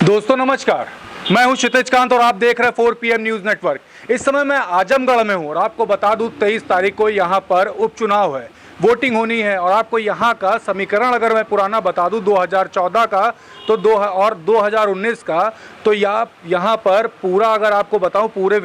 दोस्तों नमस्कार, मैं हूं क्षितिज कांत और आप देख रहे हैं 4 PM न्यूज नेटवर्क। इस समय मैं आजमगढ़ में हूं और आपको बता दूं 23 तारीख को यहां पर उपचुनाव है, वोटिंग होनी है। और आपको यहां का समीकरण अगर मैं पुराना बता दूं 2014 का तो 2019 का, तो यहाँ पर पूरा अगर आपको बताऊं पूरे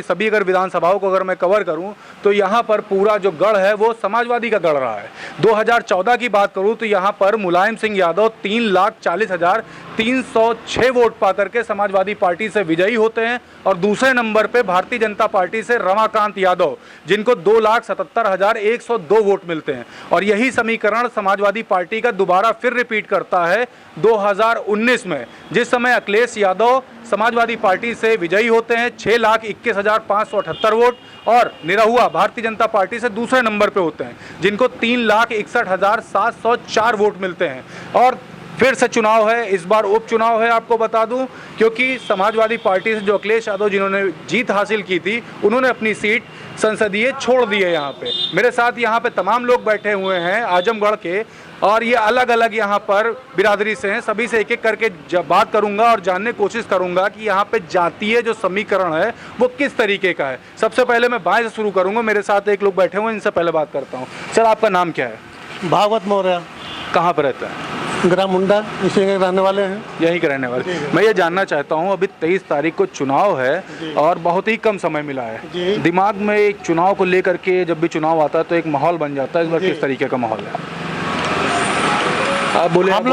सभी अगर विधानसभाओं को अगर मैं कवर करूं तो यहाँ पर पूरा जो गढ़ है वो समाजवादी का गढ़ रहा है। 2014 की बात करूं तो यहाँ पर मुलायम सिंह यादव 3,40,306 वोट पा करके समाजवादी पार्टी से विजयी होते हैं और दूसरे नंबर पे भारतीय जनता पार्टी से रमाकांत यादव जिनको 2,77,102 वोट मिलते हैं। और यही समीकरण समाजवादी पार्टी का दोबारा फिर रिपीट करता है 2019 में, जिस समय अखिलेश यादव समाजवादी पार्टी से विजयी होते हैं 6,21,578 वोट और निरहुआ भारतीय जनता पार्टी से दूसरे नंबर पे होते हैं जिनको 3,61,704 वोट मिलते हैं। और फिर से चुनाव है, इस बार उपचुनाव है आपको बता दूं, क्योंकि समाजवादी पार्टी से जो अखिलेश यादव जिन्होंने जीत हासिल की थी उन्होंने अपनी सीट संसदीय छोड़ दी है। यहाँ पे मेरे साथ यहाँ पे तमाम लोग बैठे हुए हैं आजमगढ़ के और ये अलग अलग यहाँ पर बिरादरी से हैं। सभी से एक एक करके बात करूंगा और जानने की कोशिश करूंगा कि यहाँ पे जातीय जो समीकरण है वो किस तरीके का है। सबसे पहले मैं बाएं से शुरू करूंगा, मेरे साथ एक लोग बैठे हुए हैं, इनसे पहले बात करता हूँ। सर आपका नाम क्या है? भागवत मौर्य। कहाँ पर रहता है? ग्राम मुंडा, इसी के रहने वाले हैं। यहीं के रहने वाले। मैं ये जानना चाहता हूँ, अभी 23 तारीख को चुनाव है और बहुत ही कम समय मिला है, दिमाग में एक चुनाव को लेकर के जब भी चुनाव आता है तो एक माहौल बन जाता है। इस बार किस तरीके का माहौल है? आप बोले। हम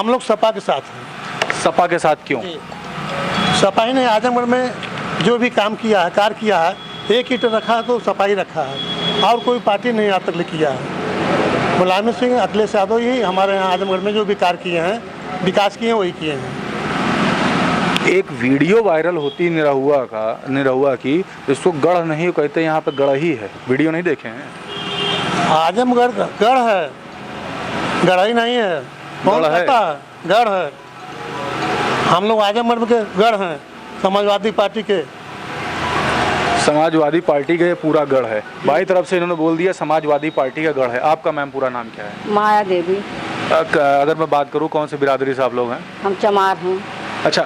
लोग सपा के साथ हैं। सपा के साथ क्यों? सपा ही ने आजमगढ़ में जो भी काम किया है, कार्य किया है, एक ईंट रखा है तो सपा ही रखा है और कोई पार्टी नहीं आज तक किया है। मुलायम सिंह, अखिलेश यादव ही हमारे यहाँ आजमगढ़ में जो भी कार्य किए हैं, विकास किए हैं, वही किए हैं। एक वीडियो वायरल होती निरहुआ की, जिसको गढ़ नहीं कहते, यहाँ पे गढ़ ही है। वीडियो नहीं देखे हैं? आजमगढ़ गढ़ है, गढ़ ही नहीं है। कौन कहता है गढ़ है? हम लोग आजमगढ़ के गढ़ हैं, समाजवादी पार्टी के। समाजवादी पार्टी का ये पूरा गढ़ है। बाई तरफ से इन्होंने बोल दिया समाजवादी पार्टी का गढ़ है। आपका मैम पूरा नाम क्या है? माया देवी। अगर मैं बात करूं कौन से बिरादरी से आप लोग हैं? हम चमार हैं। अच्छा,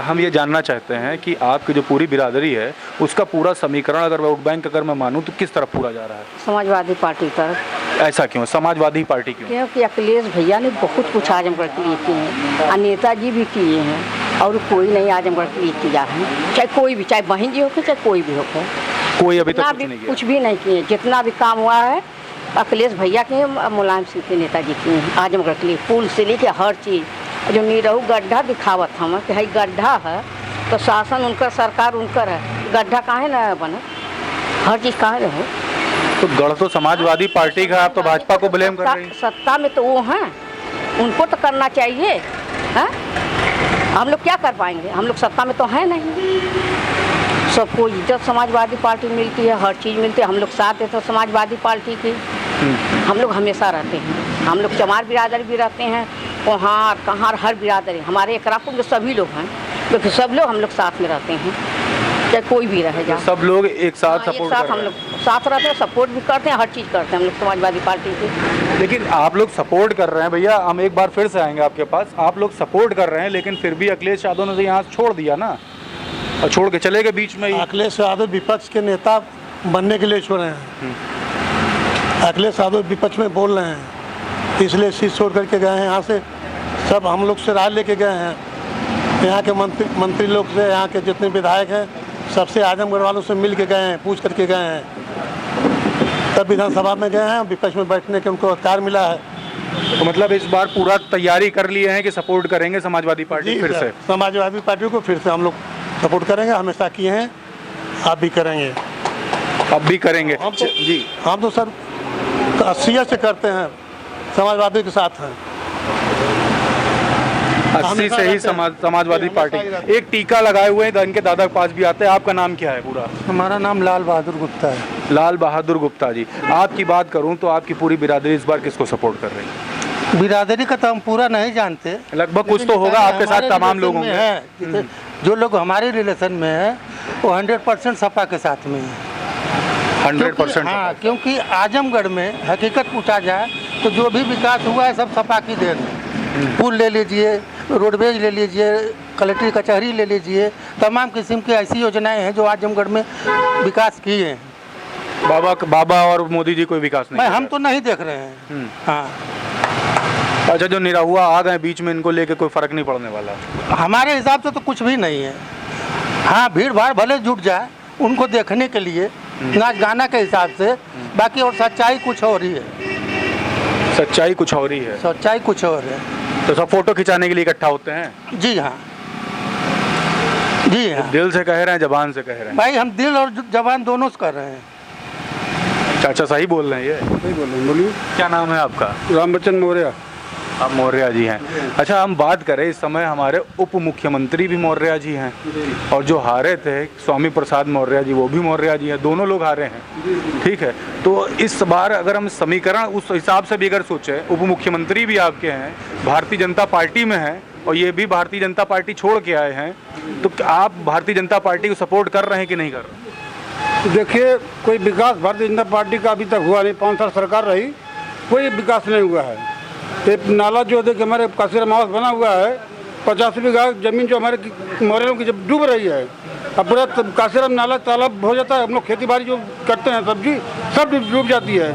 हम ये जानना चाहते हैं कि आपकी जो पूरी बिरादरी है उसका पूरा समीकरण अगर वोट बैंक अगर मैं मानूं तो किस तरफ पूरा जा रहा है? समाजवादी पार्टी तरफ। ऐसा क्यों? समाजवादी पार्टी क्यों? क्योंकि अखिलेश भैया ने बहुत कुछ आजमगढ़ के लिए किए हैं और नेताजी भी किए हैं और कोई नहीं आजमगढ़ के लिए किया है। चाहे कोई भी, चाहे बहन जी होकर चाहे कोई भी होकर, कोई अभी तक कुछ भी नहीं किए। जितना भी काम हुआ है अखिलेश भैया के, मुलायम सिंह के, नेताजी किए हैं आजमगढ़ के लिए। पुल से लेके हर चीज़। जो निरहु गड्ढा दिखावत हम कि भाई गड्ढा है तो शासन उनका, सरकार उनकर है, गड्ढा काहे ना बने, हर चीज़ काहे रहे। तो गढ़ तो समाजवादी पार्टी का, आप तो भाजपा को ब्लेम कर रहे हैं। सत्ता में तो वो हैं, उनको तो करना चाहिए है? हम लोग क्या कर पाएंगे? हम लोग सत्ता में तो हैं नहीं। सबको इज्जत समाजवादी पार्टी मिलती है, हर चीज़ मिलती है। हम लोग साथ देते समाजवादी पार्टी की, हम लोग हमेशा रहते हैं। हम लोग चमार बिरादरी भी रहते हैं, वहाँ कहाँ हर बिरादरी, हमारे एकरापुर में सभी लोग हैं, क्योंकि सब लोग हम लोग साथ में रहते हैं, चाहे कोई भी रहे जाए। सब लोग एक साथ सपोर्ट करते हैं। हम लोग साथ रहते हैं, सपोर्ट भी करते हैं, हर चीज़ करते हैं हम लोग समाजवादी पार्टी की। लेकिन आप लोग सपोर्ट कर रहे हैं भैया, हम एक बार फिर से आएंगे आपके पास। आप लोग सपोर्ट कर रहे हैं लेकिन फिर भी अखिलेश यादव ने तो यहाँ छोड़ दिया ना, और छोड़ के चले गए बीच में ही। अखिलेश यादव विपक्ष के नेता बनने के लिए छोड़े हैं। अखिलेश यादव विपक्ष में बोल रहे हैं, इसलिए सीट छोड़ करके गए हैं यहाँ से। सब हम लोग से राय लेके गए हैं, यहाँ के मंत्री लोग से, यहाँ के जितने विधायक हैं सबसे, आजमगढ़ वालों से मिल के गए हैं, पूछ करके गए हैं, तब विधानसभा में गए हैं। विपक्ष में बैठने के उनको अधिकार मिला है। तो मतलब इस बार पूरा तैयारी कर लिए हैं कि सपोर्ट करेंगे समाजवादी पार्टी फिर से? समाजवादी पार्टी को फिर से हम लोग सपोर्ट करेंगे, हमेशा किए हैं, आप भी करेंगे। अब भी करेंगे जी। हम तो सर 80 से करते हैं, समाजवादी के साथ हैं। 80 से ही समाजवादी पार्टी। एक टीका लगाए हुए हैं, इनके दादा के पास भी आते हैं। आपका नाम क्या है पूरा? हमारा नाम लाल बहादुर गुप्ता है। लाल बहादुर गुप्ता जी, आपकी बात करूं तो आपकी पूरी बिरादरी इस बार किसको सपोर्ट कर रही है? बिरादरी का तो हम पूरा नहीं जानते, लगभग कुछ तो होगा आपके साथ तमाम लोग होंगे। जो लोग हमारे रिलेशन में है वो 100% सपा के साथ में है। 100%? हाँ, क्योंकि आजमगढ़ में हकीकत पूछा जाए तो जो भी विकास हुआ है सब सपा की देन है। पुल ले लीजिए, रोडवेज ले लीजिए, कलेक्ट्री कचहरी ले लीजिए, तमाम किस्म की ऐसी योजनाएं हैं जो आजमगढ़ में विकास किए हैं। बाबा और मोदी जी कोई विकास नहीं भाई कर हम तो नहीं देख रहे हैं। हाँ, रहे। अच्छा, जो निरहुआ आ गए बीच में, इनको लेके कोई फर्क नहीं पड़ने वाला? हमारे हिसाब से तो कुछ भी नहीं है। हाँ, भीड़ भाड़ भले जुट जाए उनको देखने के लिए, नाच गाना के हिसाब से, बाकी और सच्चाई कुछ और ही है। सच्चाई कुछ और ही है। सच्चाई कुछ और है। तो सब फोटो खिंचाने के लिए इकट्ठा होते हैं? जी हाँ, जी हाँ। दिल से कह रहे हैं, जबान से कह रहे हैं? भाई हम दिल और जबान दोनों से कर रहे हैं। चाचा सही बोल रहे हैं ये? सही बोल रहे हैं, बोलिए। क्या नाम है आपका? रामबच्चन मौर्य। आप मौर्य जी हैं। अच्छा, हम बात करें, इस समय हमारे उप मुख्यमंत्री भी मौर्य जी हैं, और जो हारे थे स्वामी प्रसाद मौर्य जी, वो भी मौर्य जी हैं। दोनों लोग हारे हैं, ठीक है। तो इस बार अगर हम समीकरण उस हिसाब से भी अगर सोचें, उप मुख्यमंत्री भी आपके हैं, भारतीय जनता पार्टी में हैं, और ये भी भारतीय जनता पार्टी छोड़ के आए हैं, तो आप भारतीय जनता पार्टी को सपोर्ट कर रहे हैं कि नहीं कर रहे? देखिए, कोई विकास भारतीय जनता पार्टी का अभी तक हुआ नहीं। 5 साल सरकार रही, कोई विकास नहीं हुआ है। ये नाला जो देखिए हमारे काशीराम आवास बना हुआ है, 50 बीघा जमीन जो हमारे मौर्यों की जब डूब रही है, अब पूरा काशीराम नाला तालाब हो जाता है। हम लोग खेती बाड़ी जो करते हैं, सब्जी सब डूब जाती है।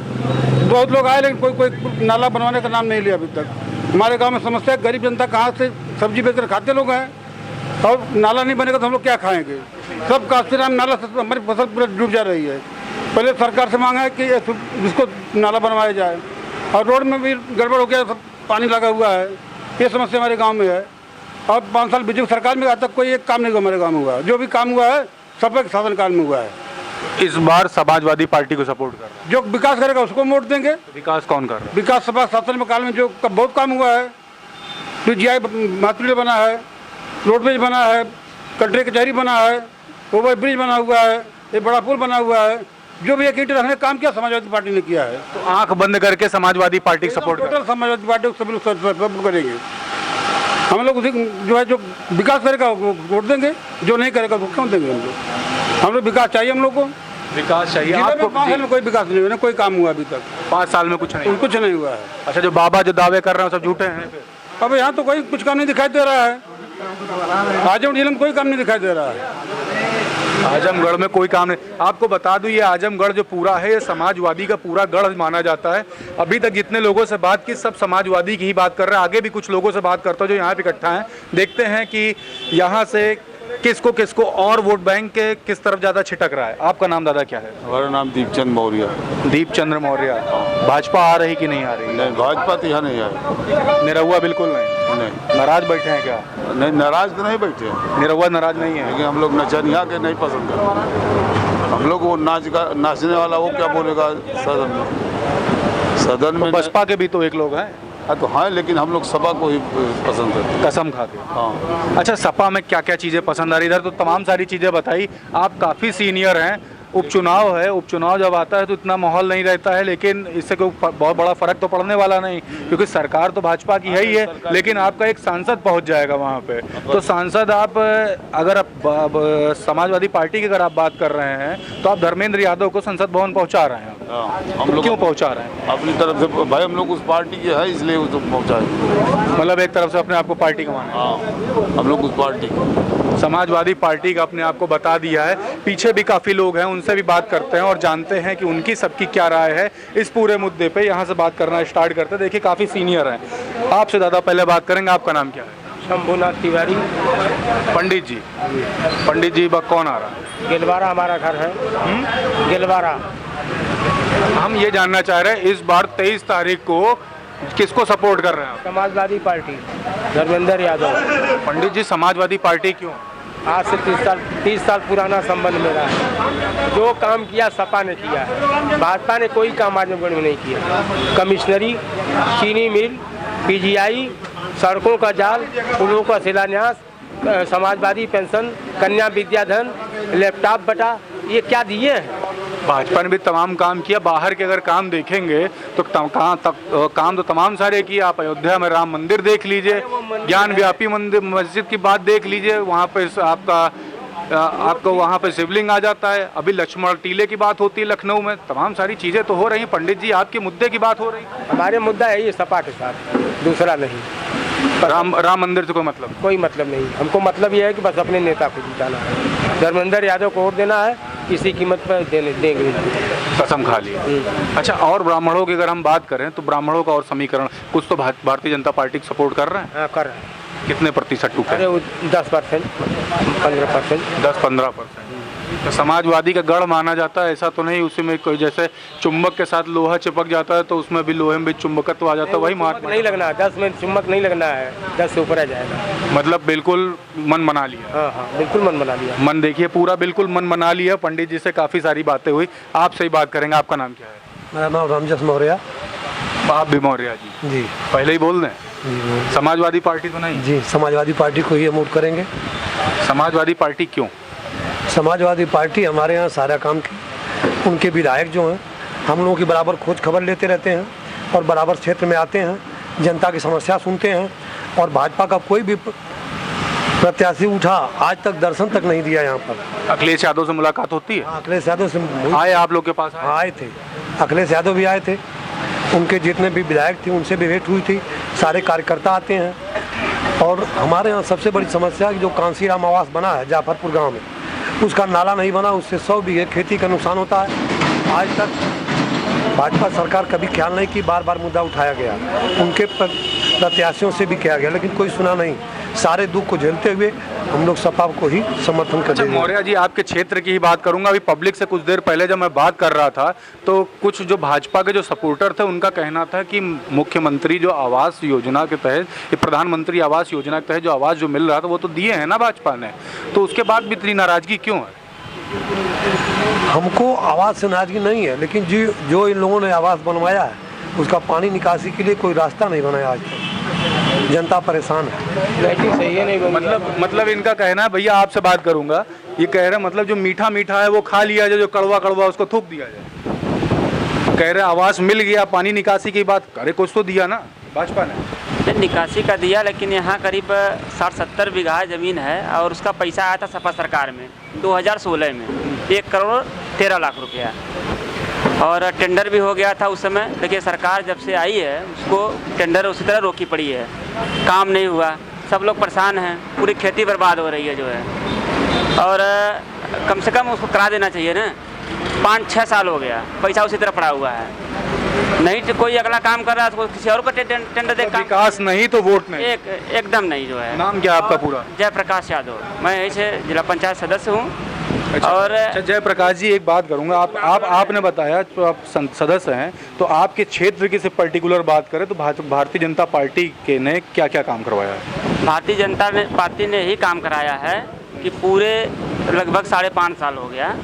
बहुत लोग आए, लेकिन कोई नाला बनवाने का नाम नहीं लिया अभी तक। हमारे गांव में समस्या है, गरीब जनता कहाँ से सब्जी बेचकर खाते लोग हैं, और नाला नहीं बनेगा तो हम लोग क्या खाएंगे? सब काशीराम नाला से हमारी फसल पूरा डूब जा रही है। पहले सरकार से मांगा है कि इसको नाला बनवाया जाए, और रोड में भी गड़बड़ हो गया, सब पानी लगा हुआ है। ये समस्या हमारे गांव में है। और 5 साल बीजेपी सरकार में आज तक कोई एक काम नहीं हुआ हमारे गांव में हुआ। जो भी काम हुआ है सब एक शासनकाल में हुआ है। इस बार समाजवादी पार्टी को सपोर्ट कर रहे हैं? जो विकास करेगा उसको वोट देंगे। विकास कौन कर रहा है? विकास सभा शासन में काल में जो बहुत काम हुआ है, PGI मातृ बना है, रोडवेज बना है, कलेक्ट्री कचहरी बना है, ओवर ब्रिज बना हुआ है, एक बड़ा पुल बना हुआ है। जो भी एक ईंट रखने काम किया समाजवादी पार्टी ने किया है। तो आंख बंद करके समाजवादी पार्टी को सपोर्ट कर? टोटल समाजवादी पार्टी को सभी लोग सपोर्ट करेंगे। हम लोग उसी जो है, जो विकास करेगा वो वोट देंगे, जो नहीं करेगा वो क्यों देंगे? हम लोग विकास चाहिए, हम लोग को विकास चाहिए आपको। आपको? 5 साल में कोई विकास नहीं हुआ, कोई काम हुआ अभी तक। 5 साल में कुछ नहीं हुआ है। अच्छा, जो बाबा जो दावे कर रहे हैं सब झूठे हैं? अब यहाँ तो कोई कुछ काम नहीं दिखाई दे रहा है। आजमगढ़ जिले में कोई काम नहीं दिखाई दे रहा है। आजमगढ़ में कोई काम नहीं। आपको बता दूं, ये आजमगढ़ जो पूरा है, ये समाजवादी का पूरा गढ़ माना जाता है। अभी तक जितने लोगों से बात की, सब समाजवादी की ही बात कर रहे हैं। आगे भी कुछ लोगों से बात करता हूं जो यहाँ पे इकट्ठा हैं। देखते हैं कि यहाँ से किसको और वोट बैंक के किस तरफ ज़्यादा छिटक रहा है। आपका नाम दादा क्या है? हमारा नाम दीपचंद मौर्य। दीपचंद्र मौर्य। भाजपा आ रही कि नहीं आ रही? नहीं, भाजपा तो यहाँ नहीं आए। निरहुआ बिल्कुल नहीं? नहीं। नाराज बैठे हैं क्या? नहीं, नाराज तो नहीं बैठे हैं, निरहुआ नाराज नहीं है, लेकिन हम लोग नचनिया के नहीं पसंद करते। हम लोग वो नाचने वाला वो क्या बोलेगा सदन में? सदन में बसपा के भी तो एक लोग हैं। हाँ तो हाँ, लेकिन हम लोग सपा को ही पसंद करते हैं। कसम खा के? हाँ। अच्छा, सपा में क्या क्या चीज़ें पसंद आ रही? इधर तो तमाम सारी चीज़ें बताई। आप काफ़ी सीनियर हैं, उपचुनाव है, उपचुनाव जब आता है तो इतना माहौल नहीं रहता है, लेकिन इससे कोई बहुत बड़ा फर्क तो पड़ने वाला नहीं, क्योंकि सरकार तो भाजपा की है ही है, लेकिन आपका एक सांसद पहुंच जाएगा वहां पे। तो सांसद आप अगर आप समाजवादी पार्टी की अगर आप बात कर रहे हैं, तो आप धर्मेंद्र यादव को संसद भवन पहुंचा रहे हैं। हम लोग क्यों पहुंचा रहे हैं? अपनी तरफ से भाई, हम लोग उस पार्टी के है इसलिए उसको पहुँचाए। मतलब एक तरफ से अपने आप को पार्टी का माना? हाँ, हम लोग उस पार्टी समाजवादी पार्टी का अपने आप को बता दिया है। पीछे भी काफ़ी लोग हैं, उनसे भी बात करते हैं और जानते हैं कि उनकी सबकी क्या राय है इस पूरे मुद्दे पे। यहाँ से बात करना स्टार्ट करते हैं। देखिए, काफ़ी सीनियर हैं। आपसे दादा पहले बात करेंगे। आपका नाम क्या है? शंभुनाथ तिवारी। पंडित जी। पंडित जी, कौन आ रहा है? गेलवारा हमारा घर है। गेलवारा। हम ये जानना चाह रहे हैं, इस बार 23 तारीख को किसको सपोर्ट कर रहे हैं आप? समाजवादी पार्टी, धर्मेंद्र यादव। पंडित जी, समाजवादी पार्टी क्यों? आज से 30 साल पुराना संबंध मेरा है। जो काम किया सपा ने किया है, भाजपा ने कोई काम आजमगढ़ में नहीं किया। कमिश्नरी, चीनी मिल, PGI, सड़कों का जाल, पुलों का शिलान्यास, समाजवादी पेंशन, कन्या विद्याधन, लैपटॉप बटा, ये क्या दिए हैं? भाजपा ने भी तमाम काम किया। बाहर के अगर काम देखेंगे तो कहाँ तक काम तो तमाम सारे किए। आप अयोध्या में राम मंदिर देख लीजिए, ज्ञान व्यापी मंदिर मस्जिद की बात देख लीजिए, वहाँ पे आपको वहाँ पे शिवलिंग आ जाता है। अभी लक्ष्मण टीले की बात होती है लखनऊ में। तमाम सारी चीज़ें तो हो रही। पंडित जी, आपके मुद्दे की बात हो रही? हमारे मुद्दा है ये सपा के साथ, दूसरा नहीं। राम मंदिर से कोई मतलब? कोई मतलब नहीं। हमको मतलब ये है कि बस अपने नेता को जिताना है, धर्मेंद्र यादव को वोट देना है, किसी कीमत पर देंगे। कसम खा ली। अच्छा, और ब्राह्मणों की अगर हम बात करें तो ब्राह्मणों का और समीकरण कुछ तो भारतीय जनता पार्टी को सपोर्ट कर रहे हैं? हाँ, कर रहे हैं। कितने प्रतिशत टूटे? अरे 10%, 15%। 10-15%। तो समाजवादी का गढ़ माना जाता है, ऐसा तो नहीं उसी में कोई जैसे चुंबक के साथ लोहा चिपक जाता है तो उसमें भी लोहे में भी चुंबकत्व आ जाता है, वही चुम्बक नहीं लगना है, 10 में चुम्बक नहीं लगना है, 10 से ऊपर आ जाएगा। मतलब बिल्कुल मन बना लिया? हाँ हाँ, बिल्कुल मन बना लिया। मन देखिए पूरा बिल्कुल मन बना लिया। पंडित जी से काफ़ी सारी बातें हुई, आपसे ही बात करेंगे। आपका नाम क्या है? मेरा नाम रामजस मौर्य। आप भी मौर्य जी? पहले ही बोल दें, समाजवादी पार्टी तो नहीं? जी, समाजवादी पार्टी को ही हम वोट करेंगे। समाजवादी पार्टी क्यों? समाजवादी पार्टी हमारे यहाँ सारा काम की, उनके विधायक जो हैं हम लोगों की बराबर खोज खबर लेते रहते हैं और बराबर क्षेत्र में आते हैं, जनता की समस्या सुनते हैं। और भाजपा का कोई भी प्रत्याशी उठा आज तक दर्शन तक नहीं दिया यहाँ पर। अखिलेश यादव से मुलाकात होती है? अखिलेश यादव से आए आप लोग के पास? आए थे, अखिलेश यादव भी आए थे, उनके जितने भी विधायक थे उनसे भी भेंट हुई थी। सारे कार्यकर्ता आते हैं। और हमारे यहाँ सबसे बड़ी समस्या है कि जो कांसीराम आवास बना है जाफरपुर गांव में, उसका नाला नहीं बना, उससे 100 बीघे खेती का नुकसान होता है। आज तक भाजपा सरकार कभी ख्याल नहीं की, बार बार मुद्दा उठाया गया, उनके प्रत्याशियों से भी किया गया, लेकिन कोई सुना नहीं। सारे दुख को झेलते हुए हम लोग सपा को ही समर्थन कर देंगे। मौर्य जी, आपके क्षेत्र की ही बात करूंगा। अभी पब्लिक से कुछ देर पहले जब मैं बात कर रहा था तो कुछ जो भाजपा के जो सपोर्टर थे उनका कहना था कि मुख्यमंत्री जो आवास योजना के तहत, ये प्रधानमंत्री आवास योजना के तहत जो आवास जो मिल रहा था वो तो दिए हैं ना भाजपा ने, तो उसके बाद भी इतनी नाराजगी क्यों है? हमको आवास से नाराजगी नहीं है, लेकिन जो इन लोगों ने आवास बनवाया है उसका पानी निकासी के लिए कोई रास्ता नहीं बनाया आज तक। जनता परेशान है। लाइटिंग सही है नहीं? मतलब इनका कहना है, भैया आपसे बात करूंगा, ये कह रहे मतलब जो मीठा मीठा है वो खा लिया जाए, जो कड़वा कड़वा उसको थूक दिया जाए। कह रहे आवास मिल गया, पानी निकासी की बात करे, कुछ तो दिया ना भाजपा ने? निकासी का दिया, लेकिन यहाँ करीब 60-70 बीघा ज़मीन है और उसका पैसा आया था सपा सरकार में 2016 में 1 करोड़ 13 लाख रुपया, और टेंडर भी हो गया था उस समय। देखिए सरकार जब से आई है उसको टेंडर उसी तरह रोकी पड़ी है, काम नहीं हुआ, सब लोग परेशान हैं, पूरी खेती बर्बाद हो रही है जो है। और कम से कम उसको करा देना चाहिए ना, 5-6 साल हो गया, पैसा उसी तरह पड़ा हुआ है। नहीं तो कोई अगला काम कर रहा है तो किसी और को टेंडर दे। विकास नहीं तो वोट नहीं? एकदम नहीं जो है। नाम क्या आपका पूरा? जयप्रकाश यादव, मैं यहीं से जिला पंचायत सदस्य हूँ। और अच्छा जयप्रकाश जी, एक बात करूंगा, आपने बताया तो आप सदस्य हैं, तो आपके क्षेत्र की सिर्फ पर्टिकुलर बात करें तो भारतीय जनता पार्टी के ने क्या क्या काम करवाया है? भारतीय जनता पार्टी ने ही काम कराया है कि पूरे लगभग 5.5 साल हो गया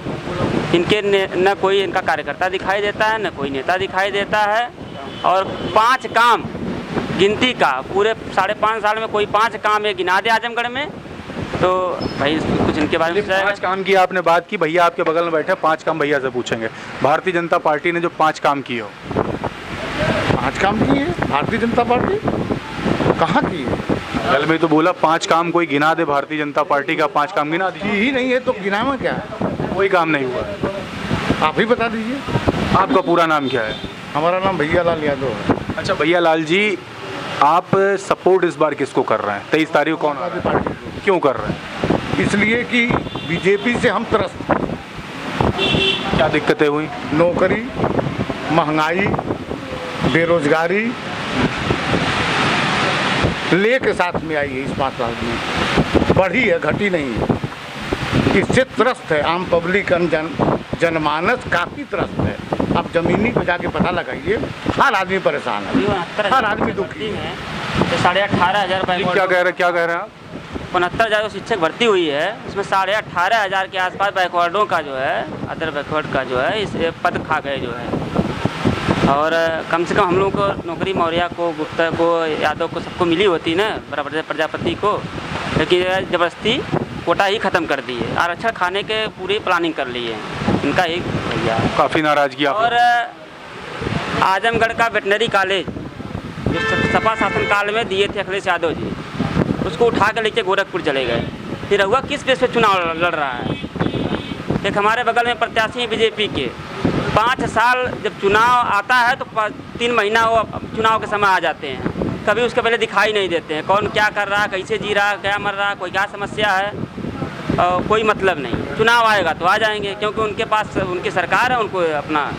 इनके न कोई इनका कार्यकर्ता दिखाई देता है, न कोई नेता दिखाई देता है। और 5 काम गिनती का, पूरे 5.5 साल में कोई 5 काम ये गिना दे आजमगढ़ में, तो भाई कुछ इनके बारे में 5 काम की आपने बात की, भैया आपके बगल में बैठे, 5 काम भैया से पूछेंगे। भारतीय जनता पार्टी ने जो 5 काम किए हो? 5 काम किए भारतीय जनता पार्टी? कहाँ की है? कल में तो बोला 5 काम कोई गिना दे भारतीय जनता पार्टी का, 5 काम गिना की ही नहीं है तो गिनावा क्या? कोई काम नहीं हुआ। आप ही बता दीजिए। आपका पूरा नाम क्या है? हमारा नाम भैया लाल यादव है। अच्छा भैया लाल जी, आप सपोर्ट इस बार किसको कर रहे हैं? 23 तारीख को कौन आ रहा है? क्यों कर रहे हैं? इसलिए कि बीजेपी से हम त्रस्त। क्या दिक्कतें हुई? नौकरी, महंगाई, बेरोजगारी ले के साथ में आई है इस 5 साल में, बढ़ी है, घटी नहीं है। इससे त्रस्त है आम पब्लिक, जनमानस काफ़ी त्रस्त है। आप जमीनी पे जाके पता लगाइए, हर आदमी परेशान है, हर आदमी दुखी है। 18,500 क्या कह रहे हैं आप? 69,000 जो शिक्षक भर्ती हुई है उसमें 18,500 के आसपास बैकवर्डों का जो है, अदर बैकवर्ड का जो है, इस पद खा गए जो है। और कम से कम हम लोग को नौकरी मौर्य को, गुप्ता को, यादव को, सबको मिली होती ना, बराबर प्रजापति को, लेकिन ज़बरदस्ती कोटा ही ख़त्म कर दिए, आरक्षण खाने के पूरी प्लानिंग कर ली है इनका एक भैया। काफ़ी नाराजगी। और आजमगढ़ का वेटनरी कॉलेज जो सपा शासनकाल में दिए थे अखिलेश यादव जी, उसको उठा कर लेके गोरखपुर चले गए। फिर हुआ किस बेस पे चुनाव लड़ रहा है? एक हमारे बगल में प्रत्याशी हैं बीजेपी के, 5 साल जब चुनाव आता है तो 3 महीना वो चुनाव के समय आ जाते हैं, कभी उसके पहले दिखाई नहीं देते हैं। कौन क्या कर रहा है, कैसे जी रहा है, क्या मर रहा है, कोई क्या समस्या है, कोई मतलब नहीं। चुनाव आएगा तो आ जाएंगे, क्योंकि उनके पास उनकी सरकार है, उनको अपना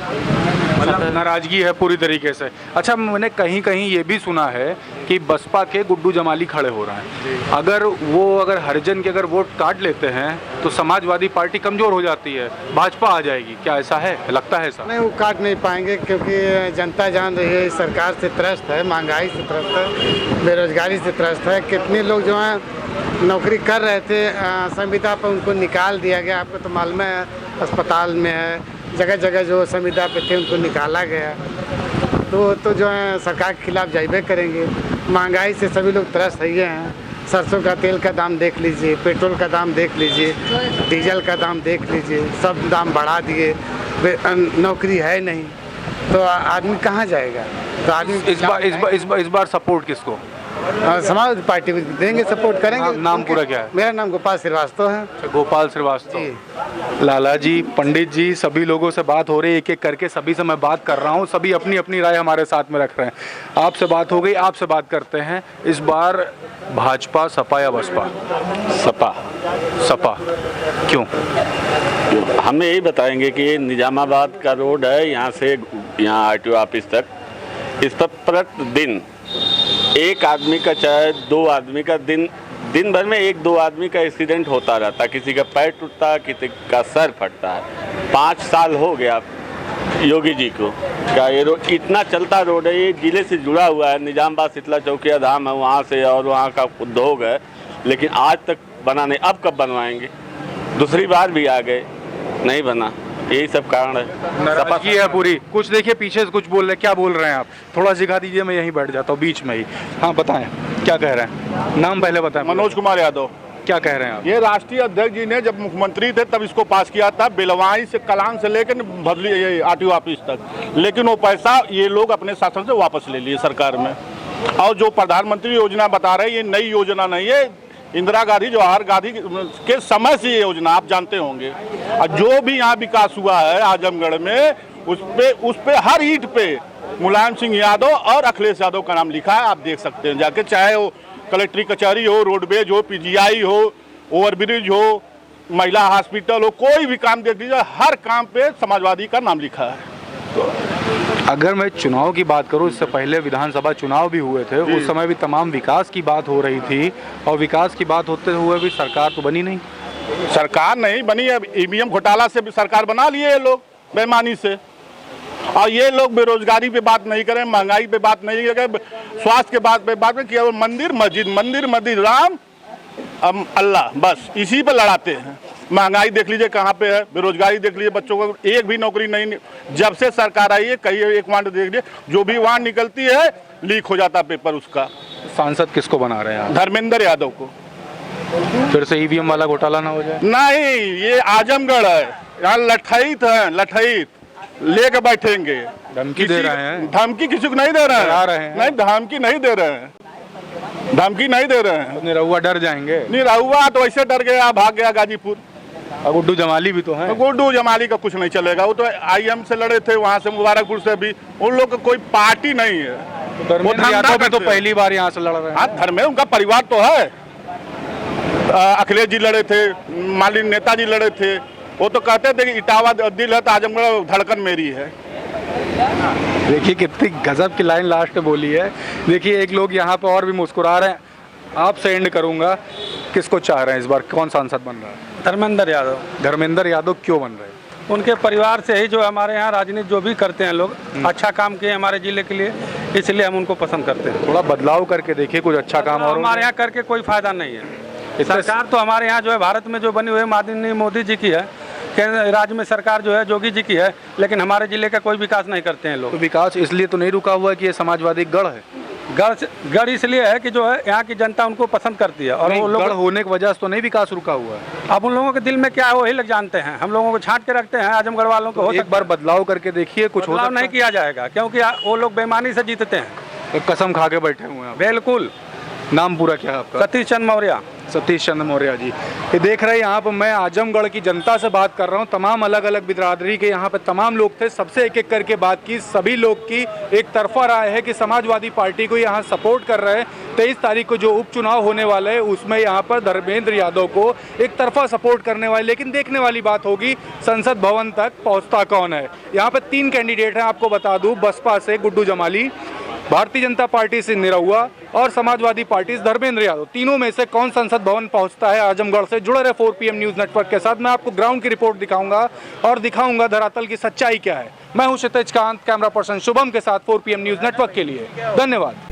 मतलब नाराजगी है पूरी तरीके से। अच्छा, मैंने कहीं कहीं ये भी सुना है कि बसपा के गुड्डू जमाली खड़े हो रहे हैं। अगर हरिजन के अगर वोट काट लेते हैं तो समाजवादी पार्टी कमजोर हो जाती है, भाजपा आ जाएगी, क्या ऐसा है, लगता है ऐसा? नहीं, वो काट नहीं पाएंगे, क्योंकि जनता जान रही है सरकार से त्रस्त है, महंगाई से त्रस्त है, बेरोजगारी से त्रस्त है। कितने लोग जो हैं नौकरी कर रहे थे, संविदा पर उनको निकाल दिया गया। आपको तो मालूम है, अस्पताल में है, जगह जगह जो संविदा पे थे उनको निकाला गया। तो जो है सरकार के खिलाफ जाइबे करेंगे। महंगाई से सभी लोग त्रस्त हुए हैं। सरसों का तेल का दाम देख लीजिए, पेट्रोल का दाम देख लीजिए, डीजल का दाम देख लीजिए, सब दाम बढ़ा दिए। नौकरी है नहीं तो आदमी कहाँ जाएगा? तो आदमी इस बार सपोर्ट किसको? समाजवादी पार्टी को देंगे, सपोर्ट करेंगे। नाम पूरा क्या है? मेरा नाम गोपाल श्रीवास्तव है। गोपाल श्रीवास्तव। लाला जी, पंडित जी, सभी लोगों से बात हो रही है, एक एक करके सभी से मैं बात कर रहा हूँ। सभी अपनी अपनी राय हमारे साथ में रख रहे हैं। आपसे बात हो गई, आपसे बात करते हैं। इस बार भाजपा, सपा या बसपा? सपा क्यों? हम यही बताएंगे कि निजामाबाद का रोड है, यहाँ से यहाँ RTO ऑफिस तक, इस पर प्रतिदिन एक आदमी का चाहे दो आदमी का दिन भर में 1-2 आदमी का एक्सीडेंट होता रहता है। किसी का पैर टूटता है, किसी का सर फटता है। 5 साल हो गया योगी जी को, क्या ये रोड इतना चलता रोड है। ये जिले से जुड़ा हुआ है, निजामाबाद शीतला चौकिया धाम है, वहाँ से और वहाँ का उद्योग है, लेकिन आज तक बना नहीं। अब कब बनवाएंगे? दूसरी बार भी आ गए, नहीं बना। यही सब कारण है, नाराजगी है पूरी। कुछ देखिए, पीछे से कुछ बोल रहे, क्या बोल रहे हैं आप? थोड़ा सिखा दीजिए, मैं यहीं बैठ जाता हूँ बीच में ही। हाँ बताएं, क्या कह रहे हैं? नाम पहले बताएं। मनोज कुमार यादव। क्या कह रहे हैं आप? ये राष्ट्रीय अध्यक्ष जी ने जब मुख्यमंत्री थे तब इसको पास किया था, बेलवाई से कलांग से लेकर भदली ये RTO ऑफिस तक, लेकिन वो पैसा ये लोग अपने शासन से वापस ले लिए सरकार में। और जो प्रधानमंत्री योजना बता रहे हैं, ये नई योजना नहीं है। इंदिरा गांधी, जवाहर गांधी के समय से ये योजना आप जानते होंगे। और जो भी यहाँ विकास हुआ है आजमगढ़ में, उस पे हर ईंट पे मुलायम सिंह यादव और अखिलेश यादव का नाम लिखा है। आप देख सकते हैं जाके, चाहे वो कलेक्ट्री कचहरी हो, रोडवेज हो, PGI हो, ओवरब्रिज हो, महिला हॉस्पिटल हो, कोई भी काम देख लीजिए, हर काम पे समाजवादी का नाम लिखा है। अगर मैं चुनाव की बात करूं, इससे पहले विधानसभा चुनाव भी हुए थे, उस समय भी तमाम विकास की बात हो रही थी, और विकास की बात होते हुए भी सरकार तो बनी नहीं। सरकार नहीं बनी। अब EVM घोटाला से भी सरकार बना लिए ये लोग बेईमानी से। और ये लोग बेरोजगारी पे बात नहीं करें, महंगाई पे बात नहीं करें, स्वास्थ्य के बात पे बात में किया। मंदिर मस्जिद, राम अल्लाह, बस इसी पे लड़ाते हैं। महंगाई देख लीजिए कहाँ पे है, बेरोजगारी देख लीजिए, बच्चों को एक भी नौकरी नहीं। जब से सरकार आई है, कई एक वांड देख लीजिए, जो भी वांड निकलती है लीक हो जाता पेपर उसका। सांसद किसको बना रहे हैं? धर्मेंद्र यादव को। फिर से EVM वाला घोटाला ना हो जाए? नहीं, ये आजमगढ़ है, यहाँ लठैत है, लठैत लेके बैठेंगे। धमकी दे रहे हैं? धमकी किसी को नहीं दे रहे हैं। नहीं, धमकी नहीं दे रहे हैं, धमकी नहीं दे रहे हैं। निरहुआ डर जाएंगे? निरहुआ तो ऐसे डर गया, भाग गया गाजीपुर। गुड्डू जमाली भी तो है। गुड्डू जमाली का कुछ नहीं चलेगा, वो तो IM से लड़े थे, वहाँ से मुबारकपुर से भी। उन लोग का कोई पार्टी नहीं है। धर्मेंद्र यादव भी तो पहली बार यहाँ से लड़ रहे हैं। हाँ, धर्मेंद्र उनका परिवार तो है। अखिलेश जी लड़े थे, माननीय नेताजी लड़े थे। वो तो कहते थे कि इटावा दिल है तो आजमगढ़ धड़कन मेरी है। देखिए कितनी गजब की लाइन लास्ट में बोली है। देखिए एक लोग यहाँ पे और भी मुस्कुरा रहे हैं। आपसे एंड करूँगा, किसको चाह रहे हैं इस बार, कौन सांसद बन रहा है? धर्मेंद्र यादव। धर्मेंद्र यादव क्यों बन रहे हैं? उनके परिवार से ही, जो हमारे यहाँ राजनीति जो भी करते हैं लोग, अच्छा काम किए हमारे जिले के लिए, इसलिए हम उनको पसंद करते हैं। थोड़ा बदलाव करके देखिए, कुछ अच्छा काम। और हमारे यहाँ करके कोई फायदा नहीं है। सरकार तो हमारे यहाँ जो है भारत में जो बनी हुई है माननीय मोदी जी की है, केंद्र राज्य में सरकार जो है योगी जी की है, लेकिन हमारे जिले का कोई विकास नहीं करते हैं लोग। तो विकास इसलिए तो नहीं रुका हुआ है कि ये समाजवादी गढ़ है। गढ़ इसलिए है कि जो है यहाँ की जनता उनको पसंद करती है, और वो लोग गढ़ होने की वजह से तो नहीं विकास रुका हुआ है। अब उन लोगों के दिल में क्या है वही लोग जानते हैं। हम लोगों को छांट के रखते हैं, आजमगढ़ वालों को। एक बार बदलाव करके देखिए, कुछ बदलाव नहीं किया जाएगा, क्योंकि वो लोग बेईमानी से जीतते हैं। कसम खा के बैठे हुए हैं। बिल्कुल। नाम पूरा क्या है आपका? सतीश चंद्र मौर्य। सतीश चंद्र मौर्य जी। ये देख रहे हैं यहाँ पर मैं आजमगढ़ की जनता से बात कर रहा हूँ। तमाम अलग अलग बिरादरी के यहाँ पर तमाम लोग थे, सबसे एक एक करके बात की। सभी लोग की एक तरफा राय है कि समाजवादी पार्टी को यहाँ सपोर्ट कर रहे हैं। 23 तारीख को जो उपचुनाव होने वाले हैं उसमें यहाँ पर धर्मेंद्र यादव को एक तरफा सपोर्ट करने वाले। लेकिन देखने वाली बात होगी संसद भवन तक पहुँचता कौन है। यहाँ पर 3 कैंडिडेट हैं, आपको बता दूँ। बसपा से गुड्डू जमाली, भारतीय जनता पार्टी से निरहुआ और समाजवादी पार्टी से धर्मेंद्र यादव। तीनों में से कौन संसद भवन पहुंचता है आजमगढ़ से? जुड़े रहे 4 PM न्यूज़ नेटवर्क के साथ। मैं आपको ग्राउंड की रिपोर्ट दिखाऊंगा और दिखाऊंगा धरातल की सच्चाई क्या है। मैं हूं क्षितिज कांत, कैमरा पर्सन शुभम के साथ 4 PM न्यूज़ नेटवर्क के लिए। धन्यवाद।